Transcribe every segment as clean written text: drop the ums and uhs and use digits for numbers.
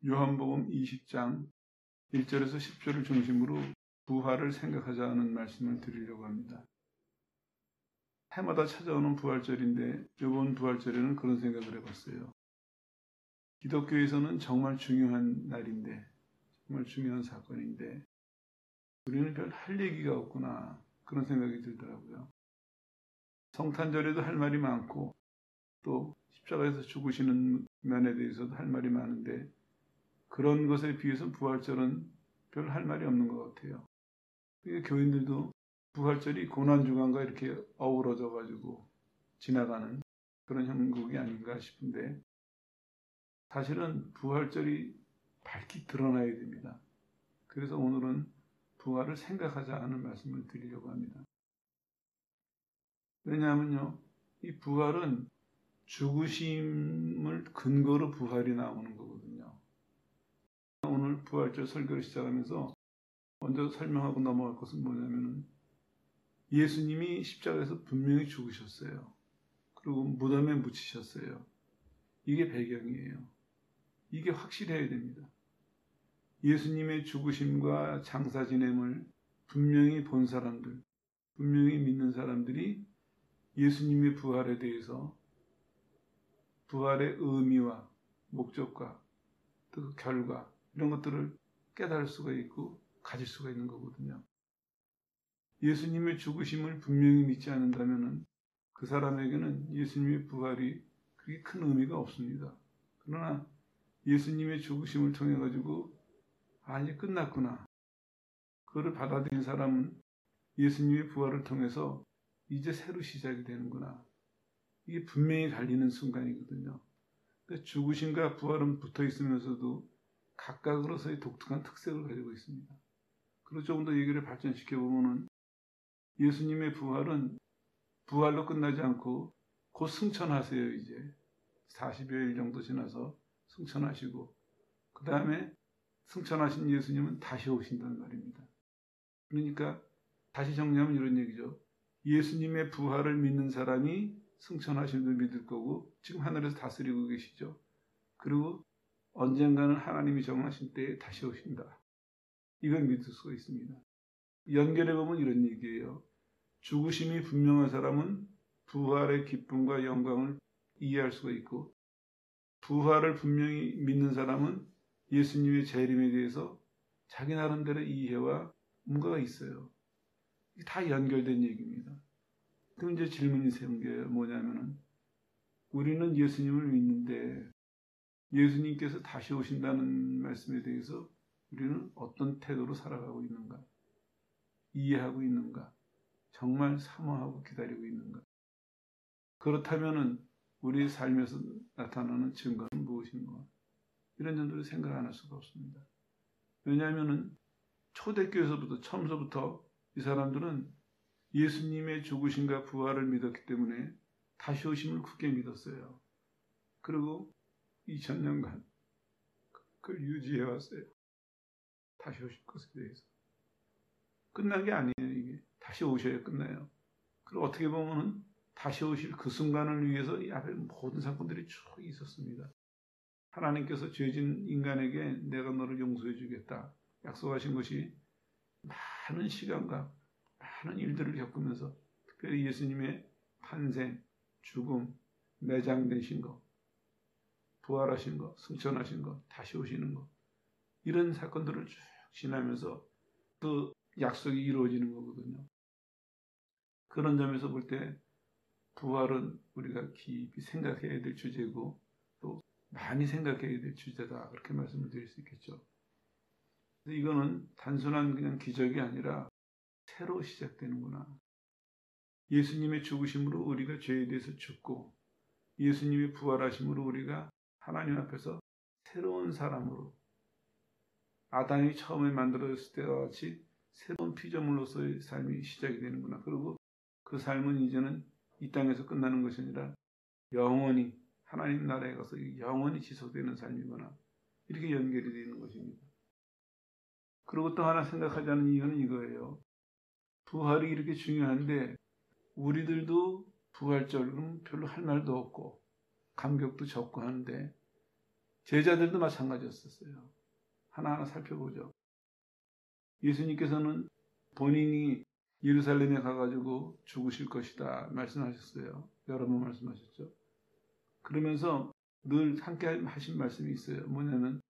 요한복음 20장 1절에서 10절을 중심으로 부활을 생각하자는 말씀을 드리려고 합니다. 해마다 찾아오는 부활절인데 이번 부활절에는 그런 생각을 해봤어요. 기독교에서는 정말 중요한 날인데, 정말 중요한 사건인데 우리는 별 할 얘기가 없구나, 그런 생각이 들더라고요. 성탄절에도 할 말이 많고 또 십자가에서 죽으시는 면에 대해서도 할 말이 많은데 그런 것에 비해서 부활절은 별 할 말이 없는 것 같아요. 교인들도 부활절이 고난주간과 이렇게 어우러져 가지고 지나가는 그런 형국이 아닌가 싶은데, 사실은 부활절이 밝히 드러나야 됩니다. 그래서 오늘은 부활을 생각하자 하는 말씀을 드리려고 합니다. 왜냐하면요, 이 부활은 죽으심을 근거로 부활이 나오는 거거든요. 오늘 부활절 설교를 시작하면서 먼저 설명하고 넘어갈 것은 뭐냐면, 예수님이 십자가에서 분명히 죽으셨어요. 그리고 무덤에 묻히셨어요. 이게 배경이에요. 이게 확실해야 됩니다. 예수님의 죽으심과 장사 지냄을 분명히 본 사람들, 분명히 믿는 사람들이 예수님의 부활에 대해서 부활의 의미와 목적과 또 결과, 이런 것들을 깨달을 수가 있고 가질 수가 있는 거거든요. 예수님의 죽으심을 분명히 믿지 않는다면 그 사람에게는 예수님의 부활이 그렇게 큰 의미가 없습니다. 그러나 예수님의 죽으심을 통해 가지고 이제 끝났구나, 그거를 받아들인 사람은 예수님의 부활을 통해서 이제 새로 시작이 되는구나, 이게 분명히 갈리는 순간이거든요. 그러니까 죽으심과 부활은 붙어 있으면서도 각각으로서의 독특한 특색을 가지고 있습니다. 그리고 조금 더 얘기를 발전시켜 보면은 예수님의 부활은 부활로 끝나지 않고 곧 승천하세요. 이제 40여일 정도 지나서 승천하시고, 그 다음에 승천하신 예수님은 다시 오신다는 말입니다. 그러니까 다시 정리하면 이런 얘기죠. 예수님의 부활을 믿는 사람이 승천하심을 믿을 거고 지금 하늘에서 다스리고 계시죠. 그리고 언젠가는 하나님이 정하신 때에 다시 오신다, 이걸 믿을 수가 있습니다. 연결해보면 이런 얘기예요. 죽으심이 분명한 사람은 부활의 기쁨과 영광을 이해할 수가 있고, 부활을 분명히 믿는 사람은 예수님의 재림에 대해서 자기 나름대로 이해와 뭔가가 있어요. 이게 다 연결된 얘기입니다. 그럼 이제 질문이 생겨요. 뭐냐면은, 우리는 예수님을 믿는데 예수님께서 다시 오신다는 말씀에 대해서 우리는 어떤 태도로 살아가고 있는가? 이해하고 있는가? 정말 사모하고 기다리고 있는가? 그렇다면은 우리의 삶에서 나타나는 증거는 무엇인가? 이런 점들을 생각 안 할 수가 없습니다. 왜냐하면은 초대교회에서부터 처음서부터 이 사람들은 예수님의 죽으심과 부활을 믿었기 때문에 다시 오심을 굳게 믿었어요. 그리고 2000년간 그걸 유지해 왔어요. 다시 오실 것에 대해서. 끝난 게 아니에요. 이게 다시 오셔야 끝나요. 그리고 어떻게 보면은 다시 오실 그 순간을 위해서 이 앞에 모든 사건들이 쭉 있었습니다. 하나님께서 죄진 인간에게 내가 너를 용서해 주겠다 약속하신 것이 많은 시간과 많은 일들을 겪으면서, 특별히 예수님의 탄생, 죽음, 매장되신 것, 부활하신 것, 승천하신 것, 다시 오시는 것, 이런 사건들을 쭉 지나면서 그 약속이 이루어지는 거거든요. 그런 점에서 볼 때 부활은 우리가 깊이 생각해야 될 주제고 또 많이 생각해야 될 주제다, 그렇게 말씀을 드릴 수 있겠죠. 이거는 단순한 그냥 기적이 아니라 새로 시작되는구나. 예수님의 죽으심으로 우리가 죄에 대해서 죽고 예수님의 부활하심으로 우리가 하나님 앞에서 새로운 사람으로, 아담이 처음에 만들어졌을 때와 같이 새로운 피조물로서의 삶이 시작이 되는구나. 그리고 그 삶은 이제는 이 땅에서 끝나는 것이 아니라 영원히 하나님 나라에 가서 영원히 지속되는 삶이구나, 이렇게 연결이 되는 것입니다. 그리고 또 하나 생각하자는 이유는 이거예요. 부활이 이렇게 중요한데 우리들도 부활절은 별로 할 말도 없고 감격도 적고 하는데 제자들도 마찬가지였었어요. 하나하나 살펴보죠. 예수님께서는 본인이 예루살렘에 가가지고 죽으실 것이다 말씀하셨어요. 여러 번 말씀하셨죠. 그러면서 늘 함께 하신 말씀이 있어요. 뭐냐면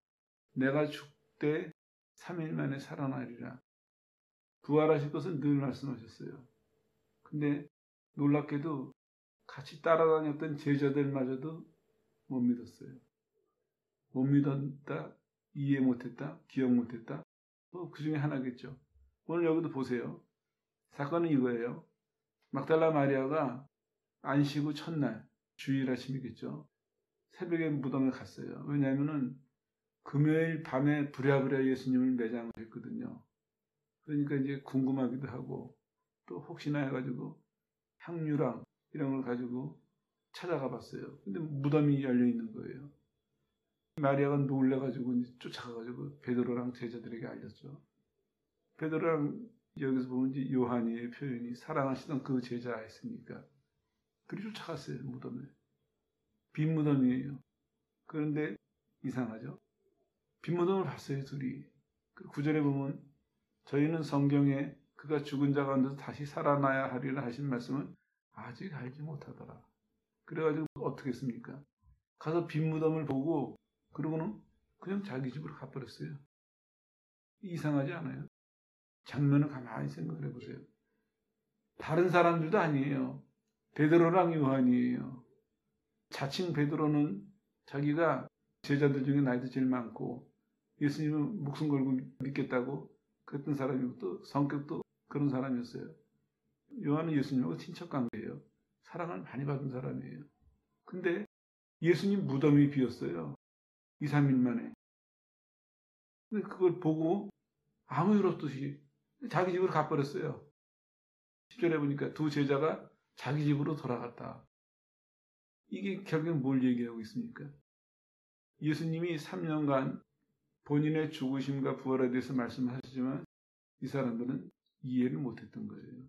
내가 죽되 3일 만에 살아나리라. 부활하실 것은 늘 말씀하셨어요. 근데 놀랍게도 같이 따라다녔던 제자들마저도 못 믿었어요. 못 믿었다, 이해 못했다, 기억 못했다. 그 중에 하나겠죠. 오늘 여기도 보세요. 사건은 이거예요. 막달라 마리아가 안식 후 첫날, 주일 아침이겠죠. 새벽에 무덤에 갔어요. 왜냐하면은 금요일 밤에 부랴부랴 예수님을 매장했거든요. 그러니까 이제 궁금하기도 하고 또 혹시나 해가지고 향유랑 이런 걸 가지고 찾아가 봤어요. 근데 무덤이 열려 있는 거예요. 마리아가 놀래가지고 쫓아가가지고 베드로랑 제자들에게 알렸죠. 베드로랑 여기서 보면 이제 요한의 표현이 사랑하시던 그 제자였으니까 그리 쫓아갔어요. 무덤에. 빈 무덤이에요. 그런데 이상하죠. 빈 무덤을 봤어요. 둘이. 그 9절에 보면 저희는 성경에 그가 죽은 자 가운데서 다시 살아나야 하리라 하신 말씀은 아직 알지 못하더라. 그래가지고 어떻게 했습니까? 가서 빈 무덤을 보고 그러고는 그냥 자기 집으로 가버렸어요. 이상하지 않아요? 장면을 가만히 생각을 해보세요. 다른 사람들도 아니에요. 베드로랑 요한이에요. 자칭 베드로는 자기가 제자들 중에 나이도 제일 많고 예수님을 목숨 걸고 믿겠다고 그랬던 사람이고 또 성격도 그런 사람이었어요. 요한은 예수님하고 친척 관계예요. 사랑을 많이 받은 사람이에요. 근데 예수님 무덤이 비었어요. 2, 3일 만에. 근데 그걸 보고 아무 일 없듯이 자기 집으로 가버렸어요. 10절에 보니까 두 제자가 자기 집으로 돌아갔다. 이게 결국엔 뭘 얘기하고 있습니까? 예수님이 3년간 본인의 죽으심과 부활에 대해서 말씀하시지만 이 사람들은 이해를 못했던 거예요.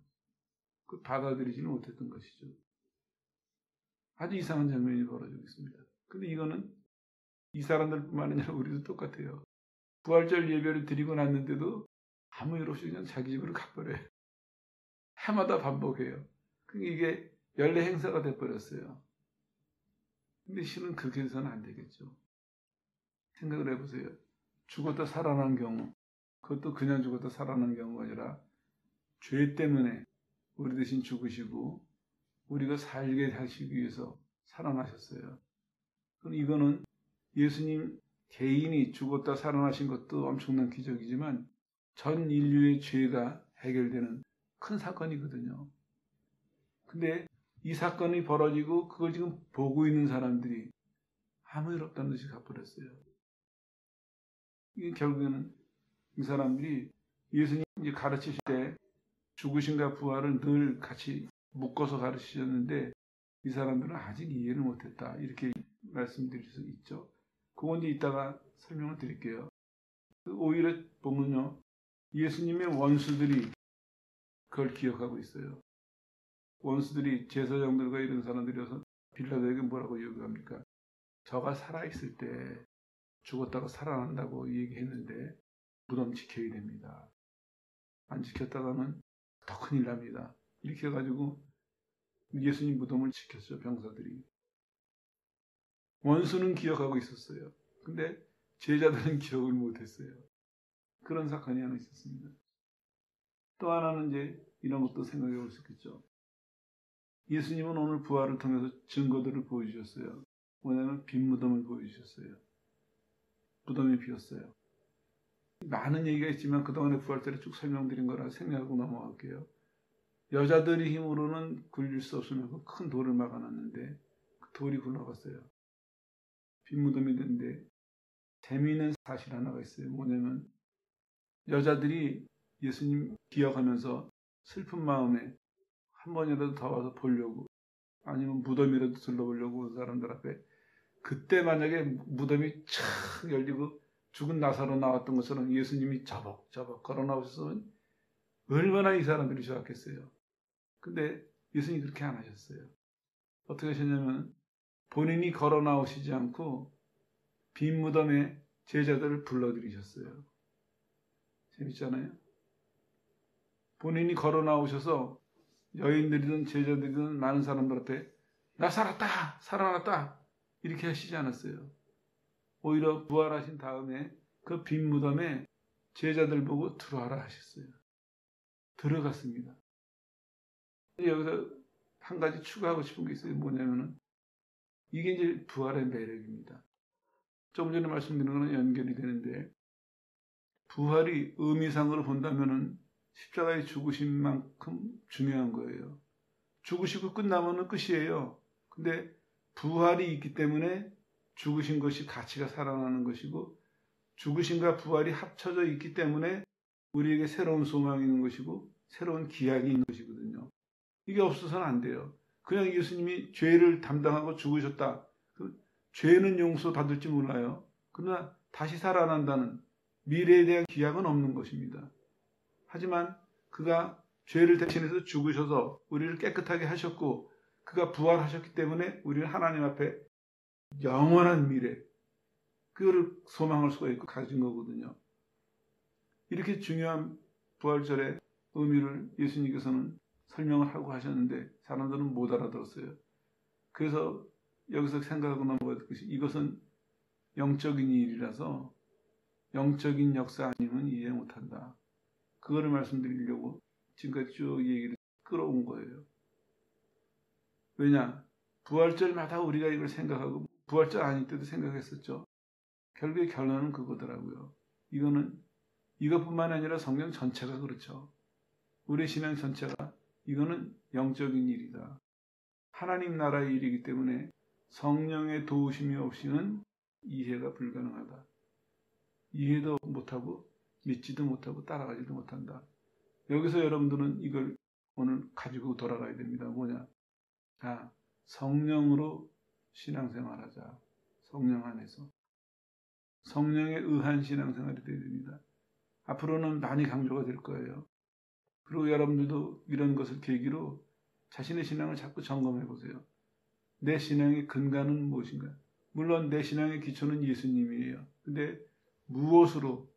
그 받아들이지는 못했던 것이죠. 아주 이상한 장면이 벌어지고 있습니다. 근데 이거는 이 사람들뿐만 아니라 우리도 똑같아요. 부활절 예배를 드리고 났는데도 아무 일 없이 그냥 자기 집으로 가버려요. 해마다 반복해요. 이게 연례 행사가 돼버렸어요. 근데 실은 그렇게 해서는 안 되겠죠. 생각을 해보세요. 죽었다 살아난 경우, 그것도 그냥 죽었다 살아난 경우가 아니라 죄 때문에 우리 대신 죽으시고 우리가 살게 하시기 위해서 살아나셨어요. 그럼 이거는 예수님 개인이 죽었다 살아나신 것도 엄청난 기적이지만 전 인류의 죄가 해결되는 큰 사건이거든요. 근데 이 사건이 벌어지고 그걸 지금 보고 있는 사람들이 아무 일 없다는 듯이 가버렸어요. 이게 결국에는 이 사람들이 예수님 이제 가르치실 때 죽으심과 부활을 늘 같이 묶어서 가르치셨는데 이 사람들은 아직 이해를 못했다. 이렇게 말씀드릴 수 있죠. 그건 이제 이따가 설명을 드릴게요. 오히려 보면요. 예수님의 원수들이 그걸 기억하고 있어요. 원수들이 제사장들과 이런 사람들이어서 빌라도에게 뭐라고 요구합니까? 저가 살아있을 때 죽었다가 살아난다고 얘기했는데 무덤 지켜야 됩니다. 안 지켰다가는 더 큰일 납니다. 이렇게 해가지고 예수님 무덤을 지켰죠. 병사들이. 원수는 기억하고 있었어요. 근데 제자들은 기억을 못했어요. 그런 사건이 하나 있었습니다. 또 하나는 이제 이런 것도 생각해 볼 수 있겠죠. 예수님은 오늘 부활을 통해서 증거들을 보여주셨어요. 뭐냐면 빈 무덤을 보여주셨어요. 무덤이 비었어요. 많은 얘기가 있지만 그동안의 부활 때를 쭉 설명드린 거라 생략하고 넘어갈게요. 여자들의 힘으로는 굴릴 수 없으면서 큰 돌을 막아놨는데 그 돌이 굴러갔어요. 빈 무덤이 됐는데 재미있는 사실 하나가 있어요. 뭐냐면 여자들이 예수님 기억하면서 슬픈 마음에 한 번이라도 더 와서 보려고 아니면 무덤이라도 둘러보려고 온 사람들 앞에 그때 만약에 무덤이 착 열리고 죽은 나사로 나왔던 것처럼 예수님이 저벅저벅 걸어 나오셨으면 얼마나 이 사람들이 좋았겠어요. 근데 예수님이 그렇게 안 하셨어요. 어떻게 하셨냐면 본인이 걸어 나오시지 않고 빈 무덤에 제자들을 불러들이셨어요. 재밌잖아요. 본인이 걸어 나오셔서 여인들이든 제자들이든 많은 사람들 앞에 나 살았다! 살아났다! 이렇게 하시지 않았어요. 오히려 부활하신 다음에 그 빈 무덤에 제자들 보고 들어와라 하셨어요. 들어갔습니다. 여기서 한 가지 추가하고 싶은 게 있어요. 뭐냐면은 이게 이제 부활의 매력입니다. 조금 전에 말씀드린 거는 연결이 되는데 부활이 의미상으로 본다면은 십자가의 죽으심만큼 중요한 거예요. 죽으시고 끝나면은 끝이에요. 근데 부활이 있기 때문에 죽으신 것이 가치가 살아나는 것이고 죽으심과 부활이 합쳐져 있기 때문에 우리에게 새로운 소망이 있는 것이고 새로운 기약이 있는 것이거든요. 이게 없어서는 안 돼요. 그냥 예수님이 죄를 담당하고 죽으셨다. 죄는 용서받을지 몰라요. 그러나 다시 살아난다는 미래에 대한 기약은 없는 것입니다. 하지만 그가 죄를 대신해서 죽으셔서 우리를 깨끗하게 하셨고 그가 부활하셨기 때문에 우리는 하나님 앞에 영원한 미래, 그거를 소망할 수가 있고 가진 거거든요. 이렇게 중요한 부활절의 의미를 예수님께서는 설명을 하고 하셨는데 사람들은 못 알아들었어요. 그래서 여기서 생각하고 넘어가야 될 것이 이것은 영적인 일이라서 영적인 역사 아니면 이해 못한다. 그거를 말씀드리려고 지금까지 쭉 얘기를 끌어온 거예요. 왜냐? 부활절마다 우리가 이걸 생각하고 부활절 아닐 때도 생각했었죠. 결국에 결론은 그거더라고요. 이것뿐만 아니라 성경 전체가 그렇죠. 우리 신앙 전체가 이거는 영적인 일이다. 하나님 나라의 일이기 때문에 성령의 도우심이 없이는 이해가 불가능하다. 이해도 못하고 믿지도 못하고 따라가지도 못한다. 여기서 여러분들은 이걸 오늘 가지고 돌아가야 됩니다. 뭐냐? 성령으로 신앙생활하자. 성령 안에서. 성령에 의한 신앙생활이 되어야 됩니다. 앞으로는 많이 강조가 될 거예요. 그리고 여러분들도 이런 것을 계기로 자신의 신앙을 자꾸 점검해 보세요. 내 신앙의 근간은 무엇인가? 물론 내 신앙의 기초는 예수님이에요. 근데 무엇으로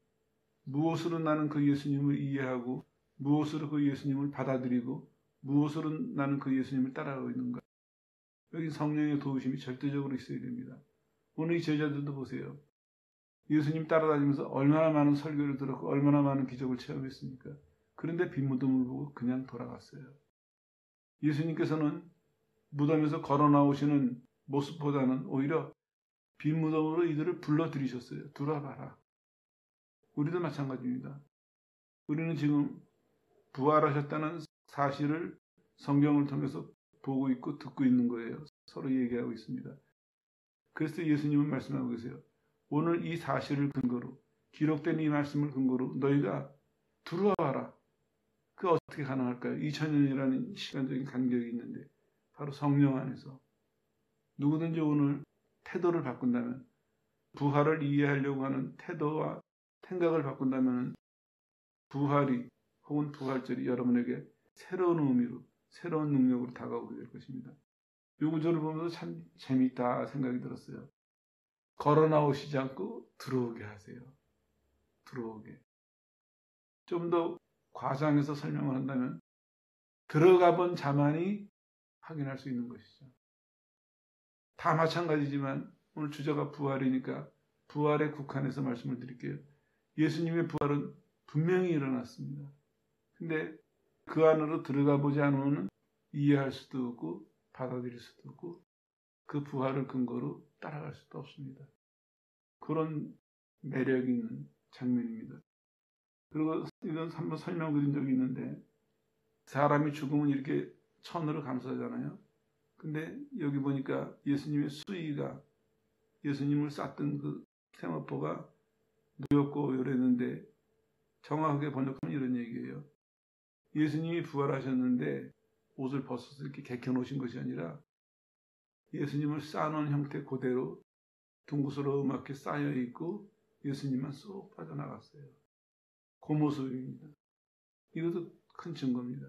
나는 그 예수님을 이해하고 무엇으로 그 예수님을 받아들이고 무엇으로 나는 그 예수님을 따라가고 있는가? 여기 성령의 도우심이 절대적으로 있어야 됩니다. 오늘 이 제자들도 보세요. 예수님 따라다니면서 얼마나 많은 설교를 들었고 얼마나 많은 기적을 체험했습니까? 그런데 빈 무덤을 보고 그냥 돌아갔어요. 예수님께서는 무덤에서 걸어 나오시는 모습보다는 오히려 빈 무덤으로 이들을 불러들이셨어요. 들어와봐라. 우리도 마찬가지입니다. 우리는 지금 부활하셨다는 사실을 성경을 통해서 보고 있고 듣고 있는 거예요. 서로 얘기하고 있습니다. 그래서 예수님은 말씀하고 계세요. 오늘 이 사실을 근거로 기록된 이 말씀을 근거로 너희가 들어와라. 그 어떻게 가능할까요? 2000년이라는 시간적인 간격이 있는데 바로 성령 안에서 누구든지 오늘 태도를 바꾼다면 부활을 이해하려고 하는 태도와 생각을 바꾼다면 부활이 혹은 부활절이 여러분에게 새로운 의미로 새로운 능력으로 다가오게 될 것입니다. 이 구절을 보면서 참 재미있다 생각이 들었어요. 걸어 나오시지 않고 들어오게 하세요. 들어오게. 좀 더 과장해서 설명을 한다면 들어가 본 자만이 확인할 수 있는 것이죠. 다 마찬가지지만 오늘 주제가 부활이니까 부활에 국한해서 말씀을 드릴게요. 예수님의 부활은 분명히 일어났습니다. 근데 그 안으로 들어가 보지 않으면 이해할 수도 없고 받아들일 수도 없고 그 부활을 근거로 따라갈 수도 없습니다. 그런 매력이 있는 장면입니다. 그리고 이건 한번 설명드린 적이 있는데 사람이 죽으면 이렇게 천으로 감싸잖아요. 근데 여기 보니까 예수님의 수의가 예수님을 쌌던 그 세마포가 누였고 이랬는데 정확하게 번역하면 이런 얘기예요. 예수님이 부활하셨는데 옷을 벗어서 이렇게 개켜놓으신 것이 아니라 예수님을 쌓아놓은 형태 그대로 둥그스러움하게 쌓여있고 예수님만 쏙 빠져나갔어요. 그 모습입니다. 이것도 큰 증거입니다.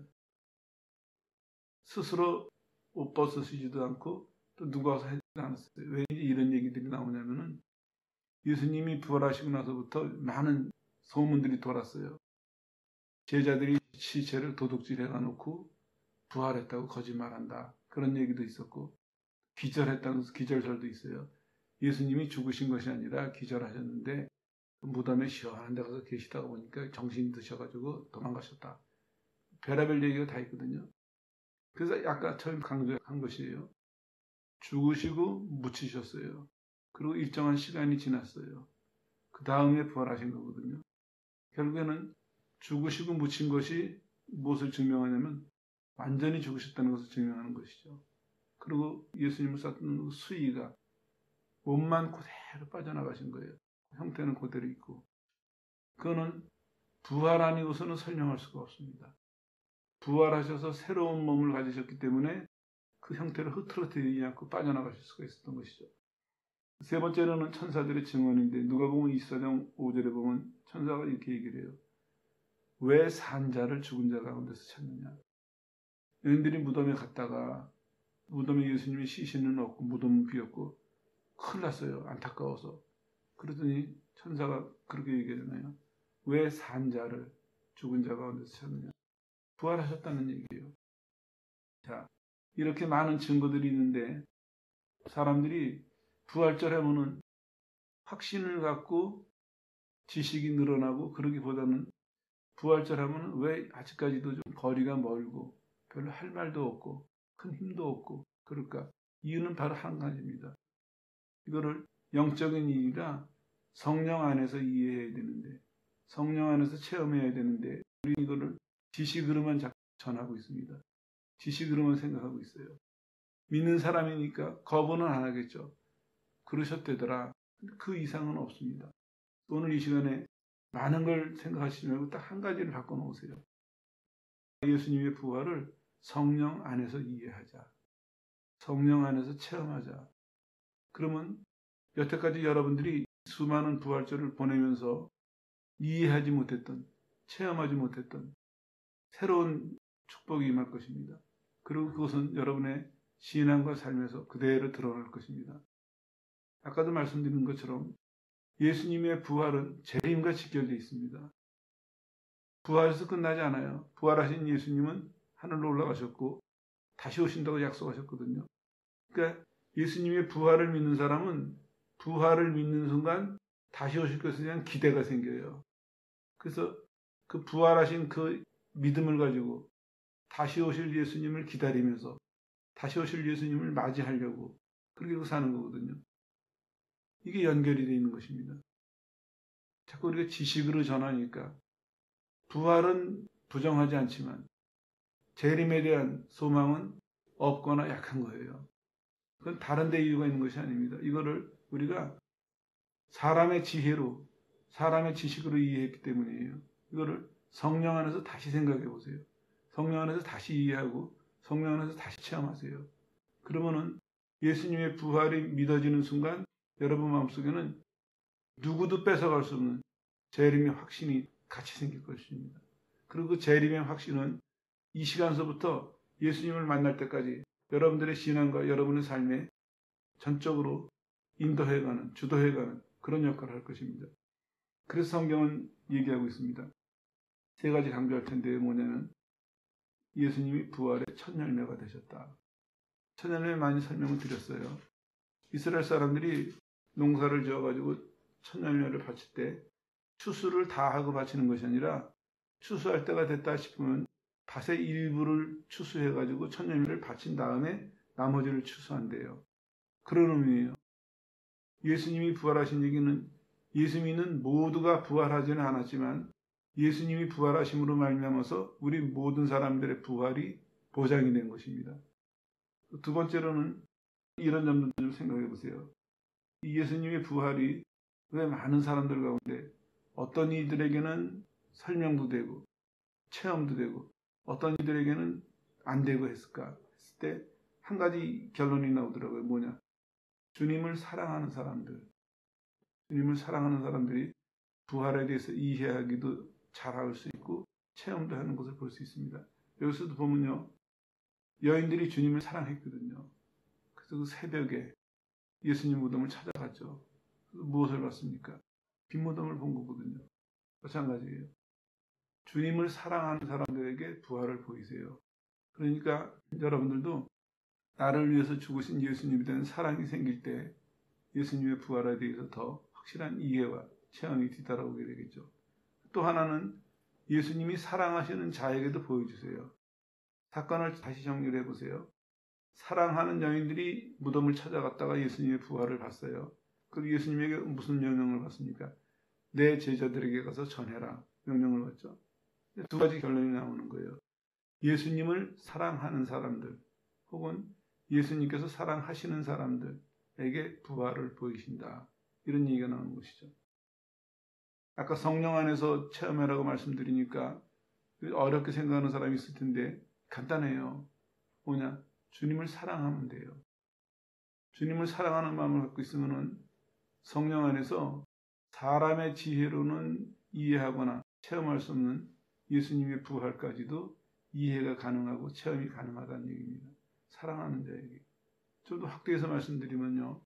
스스로 옷 벗으시지도 않고 또 누가 와서 하지 않았어요. 왜 이런 얘기들이 나오냐면은 예수님이 부활하시고 나서부터 많은 소문들이 돌았어요. 제자들이 시체를 도둑질해 가놓고 부활했다고 거짓말한다. 그런 얘기도 있었고, 기절했다는 기절설도 있어요. 예수님이 죽으신 것이 아니라 기절하셨는데 무덤에 시원한 데 가서 계시다가 보니까 정신이 드셔가지고 도망가셨다. 별의별 얘기가 다 있거든요. 그래서 아까 처음 강조한 것이에요. 죽으시고 묻히셨어요. 그리고 일정한 시간이 지났어요. 그 다음에 부활하신 거거든요. 결국에는 죽으시고 묻힌 것이 무엇을 증명하냐면 완전히 죽으셨다는 것을 증명하는 것이죠. 그리고 예수님을 쌌던 수의가 몸만 그대로 빠져나가신 거예요. 형태는 그대로 있고. 그거는 부활 아니고서는 설명할 수가 없습니다. 부활하셔서 새로운 몸을 가지셨기 때문에 그 형태를 흐트러뜨리지 않고 빠져나가실 수가 있었던 것이죠. 세 번째로는 천사들의 증언인데 누가복음 24장 5절에 보면 천사가 이렇게 얘기를 해요. 왜 산 자를 죽은 자 가운데서 찾느냐. 여인들이 무덤에 갔다가 무덤에 예수님의 시신은 없고 무덤은 비었고 큰일 났어요. 안타까워서. 그러더니 천사가 그렇게 얘기하잖아요. 왜 산 자를 죽은 자 가운데서 찾느냐. 부활하셨다는 얘기예요. 자, 이렇게 많은 증거들이 있는데 사람들이 부활절 하면은 확신을 갖고 지식이 늘어나고 그러기보다는 부활절 하면은 왜 아직까지도 좀 거리가 멀고 별로 할 말도 없고 큰 힘도 없고 그럴까? 이유는 바로 한 가지입니다. 이거를 영적인 일이라 성령 안에서 이해해야 되는데 성령 안에서 체험해야 되는데 우리 이거를 지식으로만 전하고 있습니다. 지식으로만 생각하고 있어요. 믿는 사람이니까 거부는 안 하겠죠. 그러셨대더라. 그 이상은 없습니다. 오늘 이 시간에 많은 걸 생각하시지 말고 딱 한 가지를 바꿔놓으세요. 예수님의 부활을 성령 안에서 이해하자. 성령 안에서 체험하자. 그러면 여태까지 여러분들이 수많은 부활절을 보내면서 이해하지 못했던, 체험하지 못했던 새로운 축복이 임할 것입니다. 그리고 그것은 여러분의 신앙과 삶에서 그대로 드러날 것입니다. 아까도 말씀드린 것처럼 예수님의 부활은 재림과 직결되어 있습니다. 부활에서 끝나지 않아요. 부활하신 예수님은 하늘로 올라가셨고 다시 오신다고 약속하셨거든요. 그러니까 예수님의 부활을 믿는 사람은 부활을 믿는 순간 다시 오실 것에 대한 기대가 생겨요. 그래서 그 부활하신 그 믿음을 가지고 다시 오실 예수님을 기다리면서 다시 오실 예수님을 맞이하려고 그렇게 사는 거거든요. 이게 연결이 되어 있는 것입니다. 자꾸 우리가 지식으로 전하니까 부활은 부정하지 않지만 재림에 대한 소망은 없거나 약한 거예요. 그건 다른 데 이유가 있는 것이 아닙니다. 이거를 우리가 사람의 지혜로 사람의 지식으로 이해했기 때문이에요. 이거를 성령 안에서 다시 생각해 보세요. 성령 안에서 다시 이해하고 성령 안에서 다시 체험하세요. 그러면은 예수님의 부활이 믿어지는 순간 여러분 마음속에는 누구도 뺏어갈 수 없는 재림의 확신이 같이 생길 것입니다. 그리고 그 재림의 확신은 이 시간서부터 예수님을 만날 때까지 여러분들의 신앙과 여러분의 삶에 전적으로 인도해가는, 주도해가는 그런 역할을 할 것입니다. 그래서 성경은 얘기하고 있습니다. 세 가지 강조할 텐데 뭐냐면 예수님이 부활의 첫 열매가 되셨다. 첫 열매 많이 설명을 드렸어요. 이스라엘 사람들이 농사를 지어가지고 첫 열매를 바칠 때 추수를 다 하고 바치는 것이 아니라 추수할 때가 됐다 싶으면 밭의 일부를 추수해가지고 첫 열매를 바친 다음에 나머지를 추수한대요. 그런 의미예요. 예수님이 부활하신 얘기는 예수님은 모두가 부활하지는 않았지만 예수님이 부활하심으로 말미암아서 우리 모든 사람들의 부활이 보장이 된 것입니다. 두 번째로는 이런 점도 좀 생각해 보세요. 이 예수님의 부활이 왜 많은 사람들 가운데 어떤 이들에게는 설명도 되고 체험도 되고 어떤 이들에게는 안 되고 했을까 했을 때 한 가지 결론이 나오더라고요. 뭐냐? 주님을 사랑하는 사람들, 주님을 사랑하는 사람들이 부활에 대해서 이해하기도 잘할 수 있고 체험도 하는 것을 볼 수 있습니다. 여기서도 보면요. 여인들이 주님을 사랑했거든요. 그래서 그 새벽에 예수님 무덤을 찾아갔죠. 무엇을 봤습니까? 빈무덤을 본 거거든요. 마찬가지예요. 주님을 사랑하는 사람들에게 부활을 보이세요. 그러니까 여러분들도 나를 위해서 죽으신 예수님에 대한 사랑이 생길 때 예수님의 부활에 대해서 더 확실한 이해와 체험이 뒤따라오게 되겠죠. 또 하나는 예수님이 사랑하시는 자에게도 보여주세요. 사건을 다시 정리를 해보세요. 사랑하는 여인들이 무덤을 찾아갔다가 예수님의 부활을 봤어요. 그리고 예수님에게 무슨 명령을 받습니까? 내 제자들에게 가서 전해라. 명령을 받죠. 두 가지 결론이 나오는 거예요. 예수님을 사랑하는 사람들 혹은 예수님께서 사랑하시는 사람들에게 부활을 보이신다. 이런 얘기가 나오는 것이죠. 아까 성령 안에서 체험해라고 말씀드리니까 어렵게 생각하는 사람이 있을 텐데 간단해요. 뭐냐? 주님을 사랑하면 돼요. 주님을 사랑하는 마음을 갖고 있으면 성령 안에서 사람의 지혜로는 이해하거나 체험할 수 없는 예수님의 부활까지도 이해가 가능하고 체험이 가능하다는 얘기입니다. 사랑하는 자에게. 좀 더 확대해서 말씀드리면요.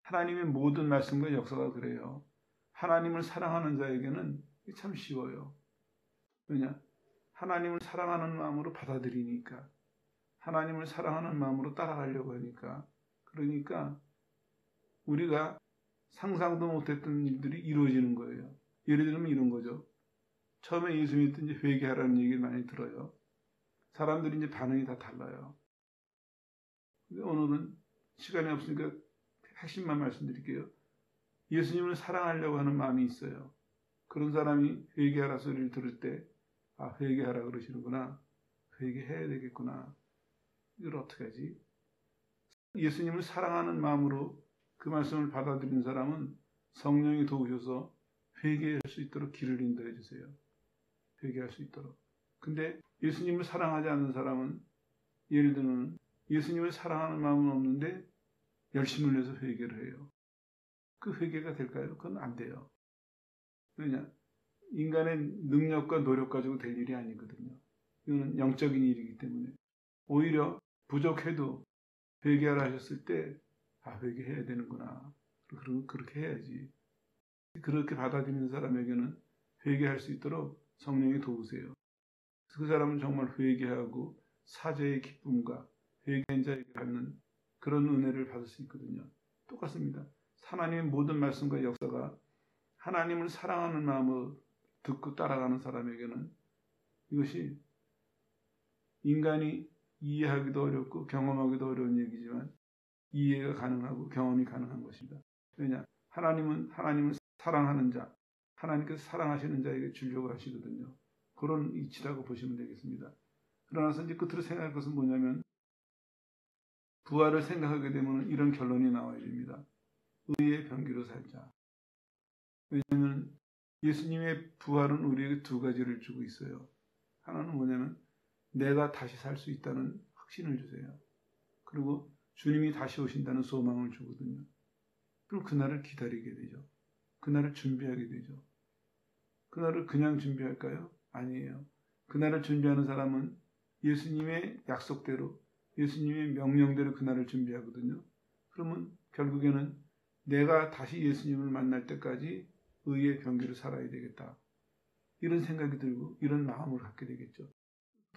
하나님의 모든 말씀과 역사가 그래요. 하나님을 사랑하는 자에게는 참 쉬워요. 왜냐? 하나님을 사랑하는 마음으로 받아들이니까. 하나님을 사랑하는 마음으로 따라가려고 하니까. 그러니까 우리가 상상도 못했던 일들이 이루어지는 거예요. 예를 들면 이런 거죠. 처음에 예수 믿을 때 이제 회개하라는 얘기를 많이 들어요. 사람들이 이제 반응이 다 달라요. 근데 오늘은 시간이 없으니까 핵심만 말씀드릴게요. 예수님을 사랑하려고 하는 마음이 있어요. 그런 사람이 회개하라 소리를 들을 때, 아, 회개하라 그러시는구나. 회개해야 되겠구나. 이걸 어떻게 하지? 예수님을 사랑하는 마음으로 그 말씀을 받아들인 사람은 성령이 도우셔서 회개할 수 있도록 길을 인도해 주세요. 회개할 수 있도록. 근데 예수님을 사랑하지 않는 사람은 예를 들면 예수님을 사랑하는 마음은 없는데 열심을 내서 회개를 해요. 그 회개가 될까요? 그건 안 돼요. 왜냐? 인간의 능력과 노력 가지고 될 일이 아니거든요. 이거는 영적인 일이기 때문에 오히려 부족해도 회개하라 하셨을 때 아, 회개해야 되는구나. 그럼 그렇게 해야지. 그렇게 받아들이는 사람에게는 회개할 수 있도록 성령이 도우세요. 그 사람은 정말 회개하고 사죄의 기쁨과 회개한 자에게 받는 그런 은혜를 받을 수 있거든요. 똑같습니다. 하나님의 모든 말씀과 역사가 하나님을 사랑하는 마음으로 듣고 따라가는 사람에게는 이것이 인간이 이해하기도 어렵고 경험하기도 어려운 얘기지만 이해가 가능하고 경험이 가능한 것입니다. 왜냐? 하나님은 하나님을 사랑하는 자, 하나님께서 사랑하시는 자에게 주려고 하시거든요. 그런 이치라고 보시면 되겠습니다. 그러나서 이제 끝으로 생각할 것은 뭐냐면 부활을 생각하게 되면 이런 결론이 나와야 됩니다. 의의 병기로 살자. 왜냐하면 예수님의 부활은 우리에게 두 가지를 주고 있어요. 하나는 뭐냐면 내가 다시 살 수 있다는 확신을 주세요. 그리고 주님이 다시 오신다는 소망을 주거든요. 그럼 그날을 기다리게 되죠. 그날을 준비하게 되죠. 그날을 그냥 준비할까요? 아니에요. 그날을 준비하는 사람은 예수님의 약속대로 예수님의 명령대로 그날을 준비하거든요. 그러면 결국에는 내가 다시 예수님을 만날 때까지 의의 병기로 살아야 되겠다. 이런 생각이 들고 이런 마음을 갖게 되겠죠.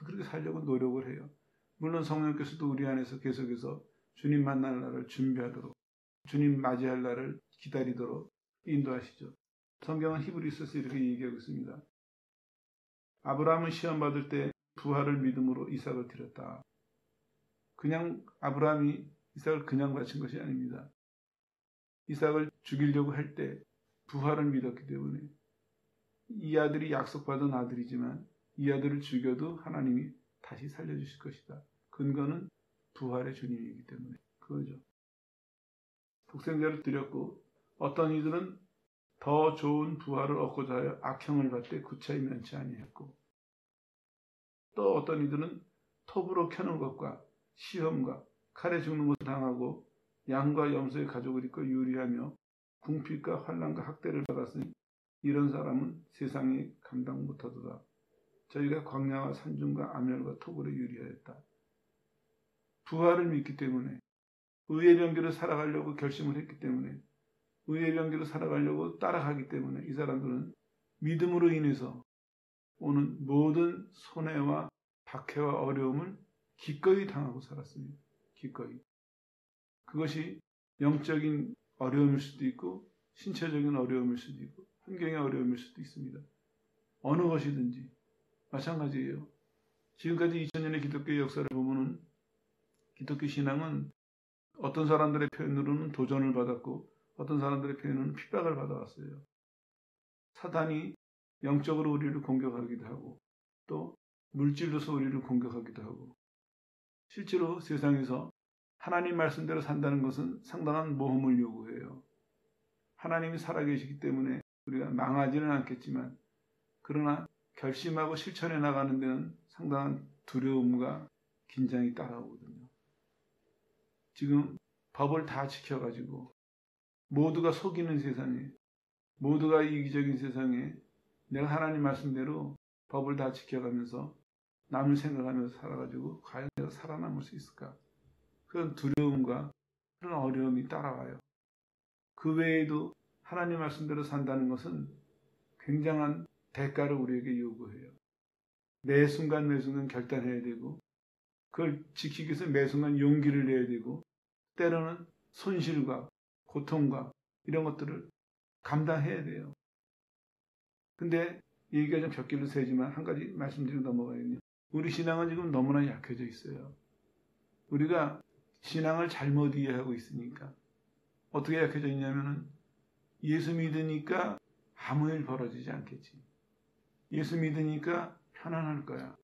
그렇게 살려고 노력을 해요. 물론 성령께서도 우리 안에서 계속해서 주님 만날 날을 준비하도록 주님 맞이할 날을 기다리도록 인도하시죠. 성경은 히브리서에서 이렇게 얘기하고 있습니다. 아브라함은 시험받을 때 부활을 믿음으로 이삭을 드렸다. 그냥 아브라함이 이삭을 그냥 바친 것이 아닙니다. 이삭을 죽이려고 할 때 부활을 믿었기 때문에 이 아들이 약속받은 아들이지만 이 아들을 죽여도 하나님이 다시 살려주실 것이다. 근거는 부활의 주님이기 때문에 그거죠. 독생자를 드렸고 어떤 이들은 더 좋은 부활을 얻고자 하여 악형을 받되 구차히 면치 아니했고 또 어떤 이들은 톱으로 켜는 것과 시험과 칼에 죽는 것을 당하고 양과 염소의 가죽을 입고 유리하며 궁핍과 환난과 학대를 받았으니 이런 사람은 세상에 감당 못하도다. 저희가 광야와 산중과 암열과 토굴에 유리하였다. 부활을 믿기 때문에 의의 병기로 살아가려고 결심을 했기 때문에 의의 병기로 살아가려고 따라가기 때문에 이 사람들은 믿음으로 인해서 오는 모든 손해와 박해와 어려움을 기꺼이 당하고 살았습니다. 기꺼이. 그것이 영적인 어려움일 수도 있고 신체적인 어려움일 수도 있고 환경의 어려움일 수도 있습니다. 어느 것이든지 마찬가지예요. 지금까지 2000년의 기독교의 역사를 보면은 기독교 신앙은 어떤 사람들의 표현으로는 도전을 받았고 어떤 사람들의 표현으로는 핍박을 받아왔어요. 사단이 영적으로 우리를 공격하기도 하고 또 물질로서 우리를 공격하기도 하고 실제로 세상에서 하나님 말씀대로 산다는 것은 상당한 모험을 요구해요. 하나님이 살아계시기 때문에 우리가 망하지는 않겠지만 그러나 결심하고 실천해 나가는 데는 상당한 두려움과 긴장이 따라오거든요. 지금 법을 다 지켜가지고 모두가 속이는 세상에 모두가 이기적인 세상에 내가 하나님 말씀대로 법을 다 지켜가면서 남을 생각하면서 살아가지고 과연 내가 살아남을 수 있을까? 그런 두려움과 그런 어려움이 따라와요. 그 외에도 하나님 말씀대로 산다는 것은 굉장한 대가를 우리에게 요구해요. 매 순간 매 순간 결단해야 되고 그걸 지키기 위해서 매 순간 용기를 내야 되고 때로는 손실과 고통과 이런 것들을 감당해야 돼요. 근데 얘기가 좀 곁길로 새지만 한 가지 말씀드리고 넘어가야겠네요. 우리 신앙은 지금 너무나 약해져 있어요. 우리가 신앙을 잘못 이해하고 있으니까 어떻게 약해져 있냐면은 예수 믿으니까 아무 일 벌어지지 않겠지. 예수 믿으니까 편안할 거야.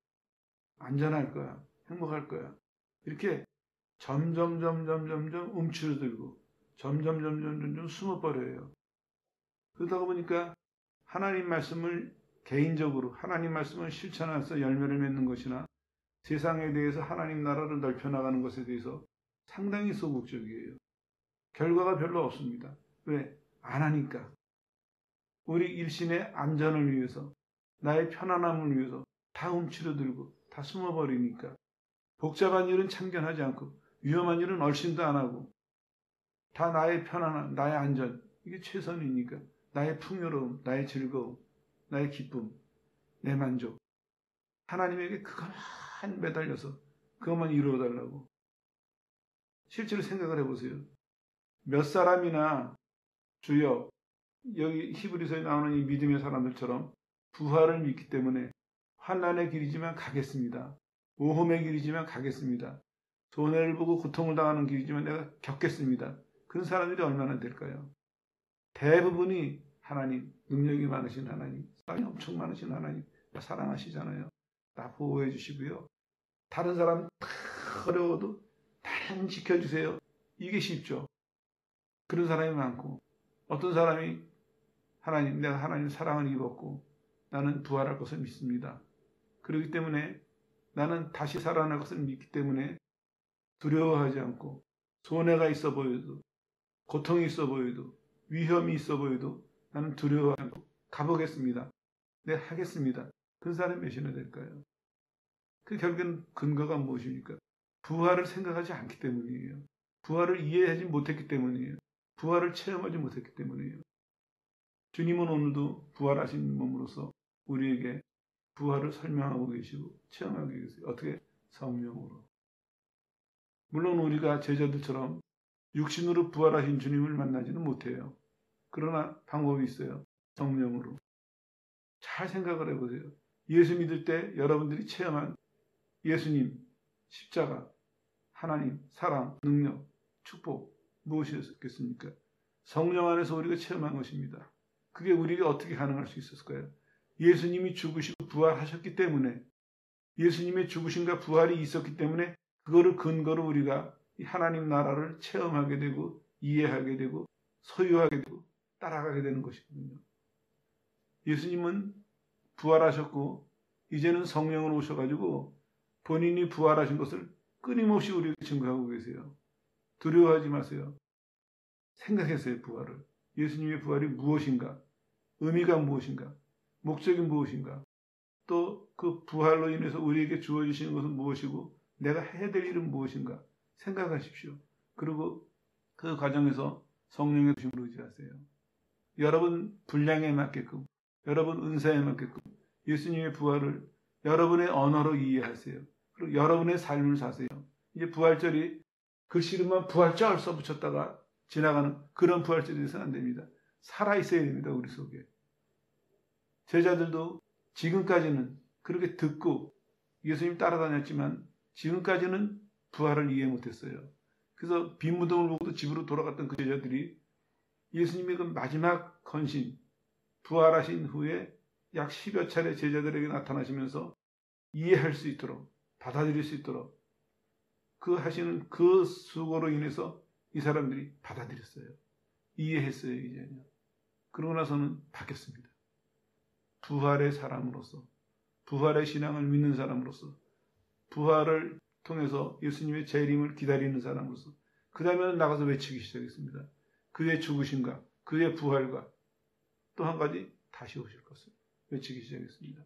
안전할 거야. 행복할 거야. 이렇게 점점 움츠러들고 점점 숨어버려요. 그러다 보니까 하나님 말씀을 개인적으로 하나님 말씀을 실천해서 열매를 맺는 것이나 세상에 대해서 하나님 나라를 넓혀나가는 것에 대해서 상당히 소극적이에요. 결과가 별로 없습니다. 왜? 안 하니까. 우리 일신의 안전을 위해서 나의 편안함을 위해서 다 움츠러들고 다 숨어버리니까 복잡한 일은 참견하지 않고 위험한 일은 얼씬도 안 하고 다 나의 편안함, 나의 안전 이게 최선이니까 나의 풍요로움, 나의 즐거움, 나의 기쁨, 내 만족 하나님에게 그것만 매달려서 그것만 이루어달라고 실제로 생각을 해보세요. 몇 사람이나 주여 여기 히브리서에 나오는 이 믿음의 사람들처럼 부활을 믿기 때문에 환난의 길이지만 가겠습니다. 모험의 길이지만 가겠습니다. 손해를 보고 고통을 당하는 길이지만 내가 겪겠습니다. 그런 사람들이 얼마나 될까요? 대부분이 하나님, 능력이 많으신 하나님, 사랑이 엄청 많으신 하나님, 사랑하시잖아요. 나 보호해 주시고요. 다른 사람 다 어려워도 나는 지켜주세요. 이게 쉽죠. 그런 사람이 많고 어떤 사람이 하나님, 내가 하나님 사랑을 입었고 나는 부활할 것을 믿습니다. 그렇기 때문에 나는 다시 살아날 것을 믿기 때문에 두려워하지 않고 손해가 있어 보여도 고통이 있어 보여도 위험이 있어 보여도 나는 두려워하지 않고 가보겠습니다. 네, 하겠습니다. 그런 사람이 몇이나 될까요? 그 결국은 근거가 무엇입니까? 부활을 생각하지 않기 때문이에요. 부활을 이해하지 못했기 때문이에요. 부활을 체험하지 못했기 때문이에요. 주님은 오늘도 부활하신 몸으로서 우리에게 부활을 설명하고 계시고 체험하고 계세요. 어떻게? 성령으로. 물론 우리가 제자들처럼 육신으로 부활하신 주님을 만나지는 못해요. 그러나 방법이 있어요. 성령으로. 잘 생각을 해보세요. 예수 믿을 때 여러분들이 체험한 예수님, 십자가, 하나님, 사랑, 능력, 축복 무엇이었겠습니까? 성령 안에서 우리가 체험한 것입니다. 그게 우리가 어떻게 가능할 수 있었을까요? 예수님이 죽으시고 부활하셨기 때문에 예수님의 죽으심과 부활이 있었기 때문에 그거를 근거로 우리가 하나님 나라를 체험하게 되고 이해하게 되고 소유하게 되고 따라가게 되는 것이거든요. 예수님은 부활하셨고 이제는 성령으로 오셔가지고 본인이 부활하신 것을 끊임없이 우리에게 증거하고 계세요. 두려워하지 마세요. 생각했어요. 부활을. 예수님의 부활이 무엇인가? 의미가 무엇인가? 목적이 무엇인가? 또 그 부활로 인해서 우리에게 주어지시는 것은 무엇이고 내가 해야 될 일은 무엇인가? 생각하십시오. 그리고 그 과정에서 성령의 도심을 의지하세요. 여러분 분량에 맞게끔, 여러분 은사에 맞게끔 예수님의 부활을 여러분의 언어로 이해하세요. 그리고 여러분의 삶을 사세요. 이제 부활절이 글씨로만 부활절 써붙였다가 지나가는 그런 부활절이 돼서는 안 됩니다. 살아있어야 됩니다. 우리 속에. 제자들도 지금까지는 그렇게 듣고 예수님 따라다녔지만 지금까지는 부활을 이해 못했어요. 그래서 빈 무덤을 보고도 집으로 돌아갔던 그 제자들이 예수님의 그 마지막 건신, 부활하신 후에 약 10여 차례 제자들에게 나타나시면서 이해할 수 있도록, 받아들일 수 있도록 그 하시는 그 수고로 인해서 이 사람들이 받아들였어요. 이해했어요, 이제는요. 그러고 나서는 바뀌었습니다. 부활의 사람으로서, 부활의 신앙을 믿는 사람으로서, 부활을 통해서 예수님의 재림을 기다리는 사람으로서, 그 다음에는 나가서 외치기 시작했습니다. 그의 죽으심과 그의 부활과 또 한 가지 다시 오실 것을 외치기 시작했습니다.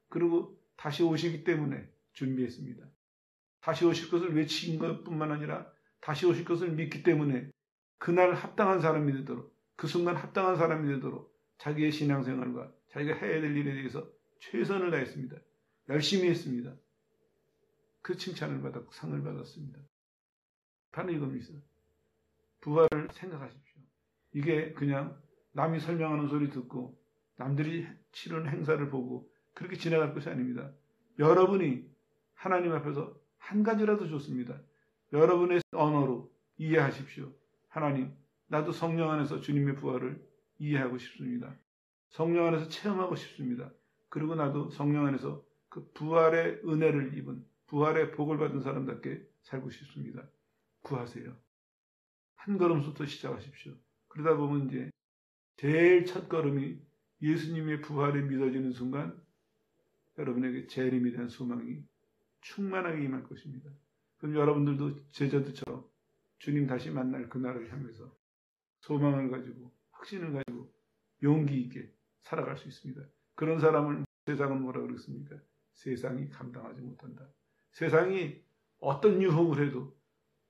그리고 다시 오시기 때문에 준비했습니다. 다시 오실 것을 외친 것뿐만 아니라 다시 오실 것을 믿기 때문에 그날 합당한 사람이 되도록, 그 순간 합당한 사람이 되도록 자기의 신앙생활과 자기가 해야 될 일에 대해서 최선을 다했습니다. 열심히 했습니다. 그 칭찬을 받았고 상을 받았습니다. 바로 이겁니다. 부활을 생각하십시오. 이게 그냥 남이 설명하는 소리 듣고 남들이 치르는 행사를 보고 그렇게 지나갈 것이 아닙니다. 여러분이 하나님 앞에서 한 가지라도 좋습니다. 여러분의 언어로 이해하십시오. 하나님, 나도 성령 안에서 주님의 부활을 이해하고 싶습니다. 성령 안에서 체험하고 싶습니다. 그리고 나도 성령 안에서 그 부활의 은혜를 입은, 부활의 복을 받은 사람답게 살고 싶습니다. 구하세요. 한 걸음부터 시작하십시오. 그러다 보면 이제 제일 첫 걸음이 예수님의 부활이 믿어지는 순간 여러분에게 재림에 대한 소망이 충만하게 임할 것입니다. 그럼 여러분들도 제자들처럼 주님 다시 만날 그날을 향해서 소망을 가지고 확신을 가지고 용기 있게 살아갈 수 있습니다. 그런 사람을 세상은 뭐라 그랬습니까? 세상이 감당하지 못한다. 세상이 어떤 유혹을 해도,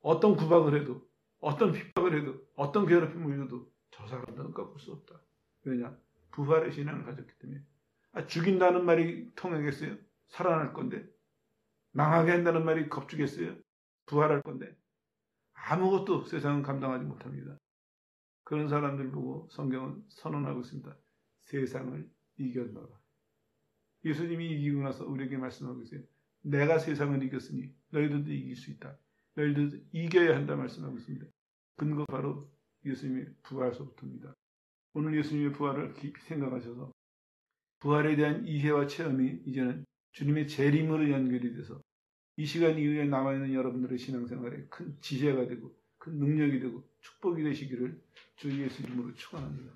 어떤 구박을 해도, 어떤 핍박을 해도, 어떤 괴롭힘을 줘도 저 사람들은 꺾을 수 없다. 왜냐? 부활의 신앙을 가졌기 때문에. 죽인다는 말이 통하겠어요? 살아날 건데. 망하게 한다는 말이 겁주겠어요? 부활할 건데. 아무것도 세상은 감당하지 못합니다. 그런 사람들 보고 성경은 선언하고 있습니다. 세상을 이겨너라. 예수님이 이기고 나서 우리에게 말씀하고 있어요. 내가 세상을 이겼으니 너희들도 이길 수 있다. 너희들도 이겨야 한다 말씀하고 있습니다. 근거 바로 예수님의 부활서부터입니다. 오늘 예수님의 부활을 깊이 생각하셔서 부활에 대한 이해와 체험이 이제는 주님의 재림으로 연결이 돼서 이 시간 이후에 남아있는 여러분들의 신앙생활에 큰 지혜가 되고 큰 능력이 되고 축복이 되시기를 주 예수 이름으로 축원합니다.